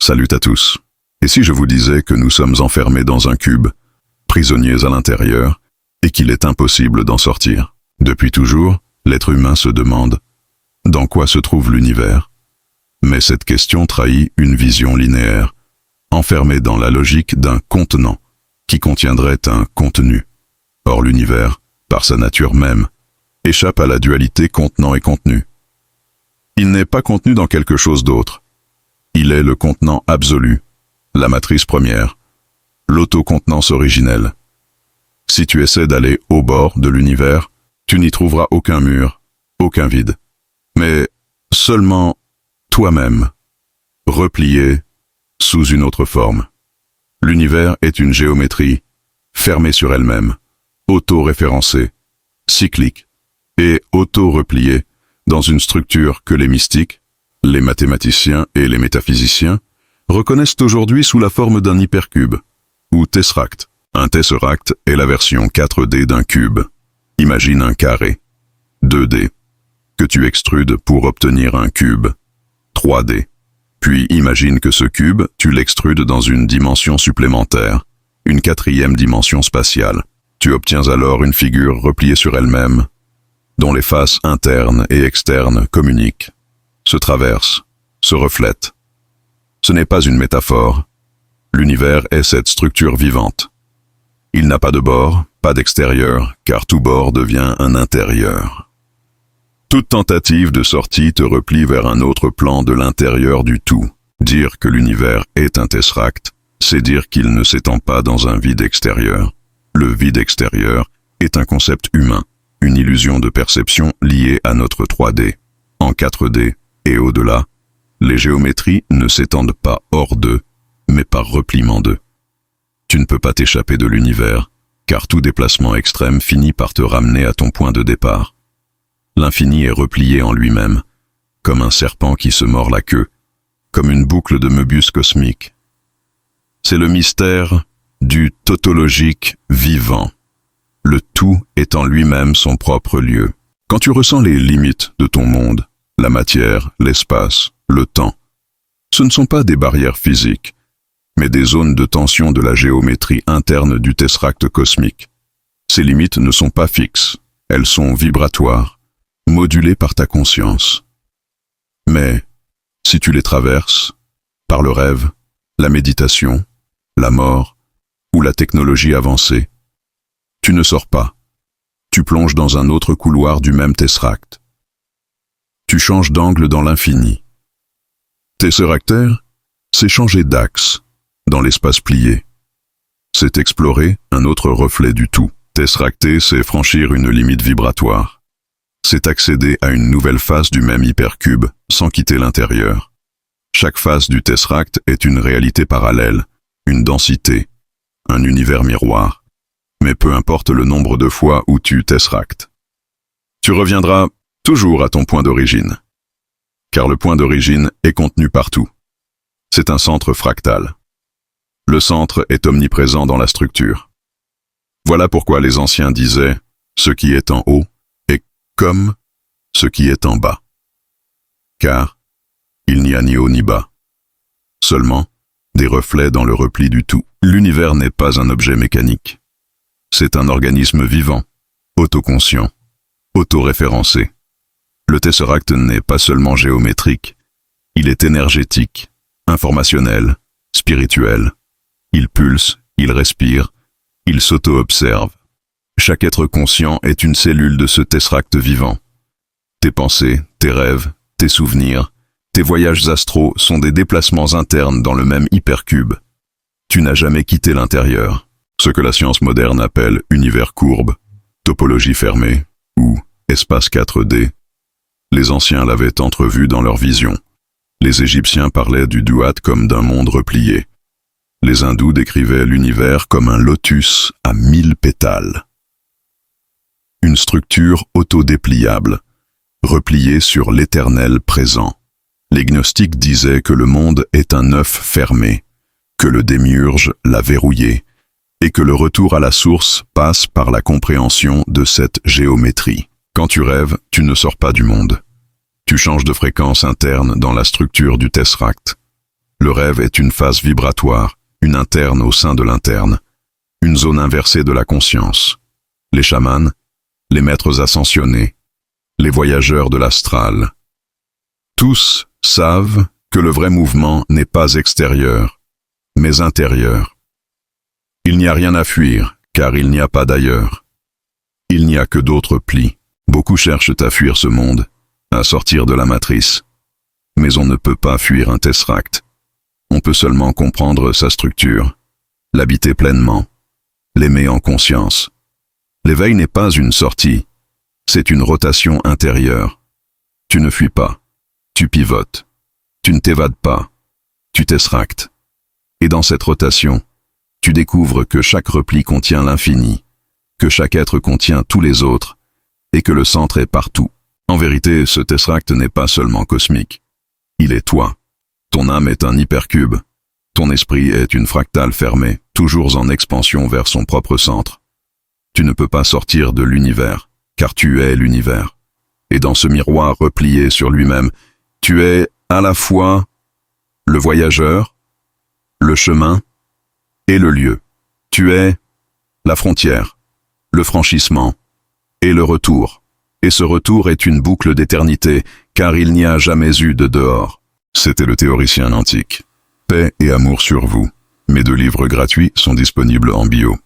Salut à tous. Et si je vous disais que nous sommes enfermés dans un cube, prisonniers à l'intérieur, et qu'il est impossible d'en sortir? Depuis toujours, l'être humain se demande « Dans quoi se trouve l'univers ?» Mais cette question trahit une vision linéaire, enfermée dans la logique d'un contenant, qui contiendrait un contenu. Or l'univers, par sa nature même, échappe à la dualité contenant et contenu. Il n'est pas contenu dans quelque chose d'autre. Il est le contenant absolu, la matrice première, l'autocontenance originelle. Si tu essaies d'aller au bord de l'univers, tu n'y trouveras aucun mur, aucun vide. Mais seulement toi-même, replié sous une autre forme. L'univers est une géométrie, fermée sur elle-même, auto-référencée, cyclique et auto-repliée dans une structure que les mystiques, les mathématiciens et les métaphysiciens reconnaissent aujourd'hui sous la forme d'un hypercube, ou tesseract. Un tesseract est la version 4D d'un cube. Imagine un carré, 2D, que tu extrudes pour obtenir un cube, 3D. Puis imagine que ce cube, tu l'extrudes dans une dimension supplémentaire, une quatrième dimension spatiale. Tu obtiens alors une figure repliée sur elle-même, dont les faces internes et externes communiquent, se traversent, se reflètent. Ce n'est pas une métaphore. L'univers est cette structure vivante. Il n'a pas de bord, pas d'extérieur, car tout bord devient un intérieur. Toute tentative de sortie te replie vers un autre plan de l'intérieur du tout. Dire que l'univers est un tesseract, c'est dire qu'il ne s'étend pas dans un vide extérieur. Le vide extérieur est un concept humain, une illusion de perception liée à notre 3D. En 4D et au-delà, les géométries ne s'étendent pas hors d'eux, mais par repliement d'eux. Tu ne peux pas t'échapper de l'univers, car tout déplacement extrême finit par te ramener à ton point de départ. L'infini est replié en lui-même, comme un serpent qui se mord la queue, comme une boucle de Möbius cosmique. C'est le mystère du tautologique vivant. Le tout est en lui-même son propre lieu. Quand tu ressens les limites de ton monde, la matière, l'espace, le temps, ce ne sont pas des barrières physiques, mais des zones de tension de la géométrie interne du tesseract cosmique. Ces limites ne sont pas fixes, elles sont vibratoires, modulées par ta conscience. Mais, si tu les traverses, par le rêve, la méditation, la mort ou la technologie avancée, tu ne sors pas. Tu plonges dans un autre couloir du même tesseract. Tu changes d'angle dans l'infini. Tesseractaire, c'est changer d'axe dans l'espace plié. C'est explorer un autre reflet du tout. Tesseracter, c'est franchir une limite vibratoire. C'est accéder à une nouvelle face du même hypercube sans quitter l'intérieur. Chaque face du tesseract est une réalité parallèle, une densité, un univers miroir. Mais peu importe le nombre de fois où tu tesseractes. Tu reviendras toujours à ton point d'origine. Car le point d'origine est contenu partout. C'est un centre fractal. Le centre est omniprésent dans la structure. Voilà pourquoi les anciens disaient « ce qui est en haut est comme ce qui est en bas ». Car il n'y a ni haut ni bas. Seulement des reflets dans le repli du tout. L'univers n'est pas un objet mécanique. C'est un organisme vivant, autoconscient, autoréférencé. Le tesseract n'est pas seulement géométrique, il est énergétique, informationnel, spirituel. Il pulse, il respire, il s'auto-observe. Chaque être conscient est une cellule de ce tesseract vivant. Tes pensées, tes rêves, tes souvenirs, tes voyages astraux sont des déplacements internes dans le même hypercube. Tu n'as jamais quitté l'intérieur. Ce que la science moderne appelle univers courbe, topologie fermée ou espace 4D, les anciens l'avaient entrevu dans leur vision. Les Égyptiens parlaient du duat comme d'un monde replié. Les hindous décrivaient l'univers comme un lotus à 1000 pétales. Une structure autodépliable, repliée sur l'éternel présent. Les gnostiques disaient que le monde est un œuf fermé, que le démiurge l'a verrouillé, et que le retour à la source passe par la compréhension de cette géométrie. Quand tu rêves, tu ne sors pas du monde. Tu changes de fréquence interne dans la structure du tesseract. Le rêve est une phase vibratoire, une interne au sein de l'interne, une zone inversée de la conscience. Les chamans, les maîtres ascensionnés, les voyageurs de l'astral. Tous savent que le vrai mouvement n'est pas extérieur, mais intérieur. Il n'y a rien à fuir, car il n'y a pas d'ailleurs. Il n'y a que d'autres plis. Beaucoup cherchent à fuir ce monde, à sortir de la matrice. Mais on ne peut pas fuir un tesseract. On peut seulement comprendre sa structure, l'habiter pleinement, l'aimer en conscience. L'éveil n'est pas une sortie, c'est une rotation intérieure. Tu ne fuis pas, tu pivotes, tu ne t'évades pas, tu tesseractes. Et dans cette rotation, tu découvres que chaque repli contient l'infini, que chaque être contient tous les autres, et que le centre est partout. En vérité, ce tesseract n'est pas seulement cosmique. Il est toi. Ton âme est un hypercube. Ton esprit est une fractale fermée, toujours en expansion vers son propre centre. Tu ne peux pas sortir de l'univers, car tu es l'univers. Et dans ce miroir replié sur lui-même, tu es à la fois le voyageur, le chemin et le lieu. Tu es la frontière, le franchissement et le retour. Et ce retour est une boucle d'éternité, car il n'y a jamais eu de dehors. C'était le théoricien antique. Paix et amour sur vous. Mes 2 livres gratuits sont disponibles en bio.